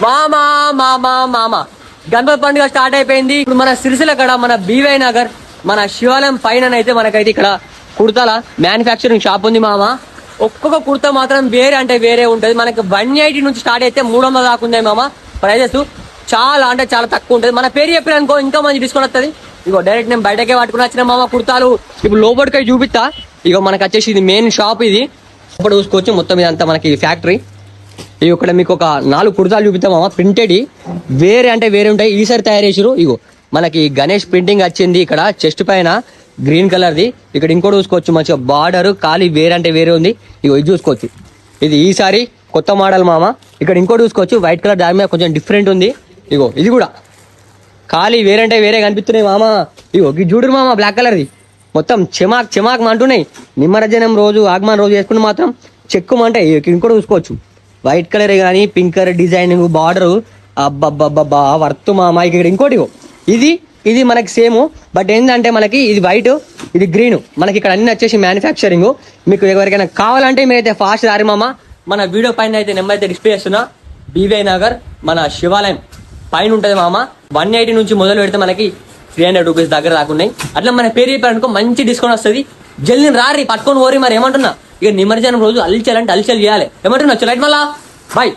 మామా మామా మామా గణపతి పండుగ స్టార్ట్ అయిపోయింది. ఇప్పుడు మన సిరిసిల్ల కడ మన బీవై నగర్ మన శివాలయం పైన అయితే మనకైతే ఇక్కడ కుర్తాల మ్యానుఫ్యాక్చరింగ్ షాప్ ఉంది మామ. ఒక్కొక్క కుర్తా మాత్రం వేరే అంటే వేరే ఉంటది. మనకి 180 నుంచి స్టార్ట్ అయితే 300 దాకా ఉంది మామ. ప్రైజెస్ చాలా అంటే చాలా తక్కువ ఉంటది. మన పేరు చెప్పిన అనుకో ఇంకా మంచి డిస్కౌంట్ వస్తుంది. ఇగో డైరెక్ట్ నేను బయటకే పట్టుకుని వచ్చిన మామ కుర్తాలు. ఇప్పుడు లోపలికి చూపిస్తా. ఇగో మనకు వచ్చేసి ఇది మెయిన్ షాప్. ఇది ఇప్పుడు చూసుకోవచ్చు మొత్తం ఇదంతా మనకి ఫ్యాక్టరీ. ఇవి ఇక్కడ మీకు ఒక 4 కుర్తాలు చూపిస్తామా ప్రింటెడ్. వేరే అంటే వేరే ఉంటాయి. ఈసారి తయారు చేసారు. ఇగో మనకి గణేష్ ప్రింటింగ్ వచ్చింది ఇక్కడ చెస్ట్ పైన గ్రీన్ కలర్ది. ఇక్కడ ఇంకోటి చూసుకోవచ్చు మంచిగా బార్డర్ ఖాళీ వేరే అంటే వేరే ఉంది. ఇగో ఇది చూసుకోవచ్చు. ఇది ఈసారి కొత్త మోడల్ మామ. ఇక్కడ ఇంకోటి చూసుకోవచ్చు వైట్ కలర్ దాని మీద కొంచెం డిఫరెంట్ ఉంది. ఇగో ఇది కూడా ఖాళీ వేరే అంటే వేరే కనిపిస్తున్నాయి మామ. ఇగో ఇది చూడరు మామ బ్లాక్ కలర్ది మొత్తం చెమాక్ చెమాక్ అంటున్నాయి. నిమ్మరజనం రోజు ఆగమన రోజు వేసుకుంటే మాత్రం చెక్కుమంటే ఇంకోటి చూసుకోవచ్చు వైట్ కలర్ కానీ పింక్ కలర్ డిజైనింగ్ బార్డర్ అబ్బబ్బబ్బబ్బా వర్త్ మామ. ఇక్కడ ఇంకోటి ఇది ఇది మనకి సేమ్ బట్ ఏంటంటే మనకి ఇది వైట్ ఇది గ్రీన్. మనకి ఇక్కడ అన్ని వచ్చేసి మ్యానుఫ్యాక్చరింగ్. మీకు ఎవరికైనా కావాలంటే మీరైతే ఫాస్ట్ రారి మామ. మన వీడియో పైన అయితే నెంబర్ అయితే డిస్ప్లే చేస్తున్నా. బీవై నగర్ మన శివాలయం పైన ఉంటుంది మామ. 180 నుంచి మొదలు పెడితే మనకి 300 రూపీస్ దగ్గర దాకున్నాయి. అట్లా మన పేరు చెప్పారనుకో మంచి డిస్కౌంట్ వస్తుంది. జల్దీ రారి పట్టుకొని పోరి. మరి ఏమంటున్నా ఇక నిమజ్జనం రోజు అల్చల్ అంటే అల్చల్ చేయాలి. ఏమంటున్నా లైట్ మళ్ళా బాయ్.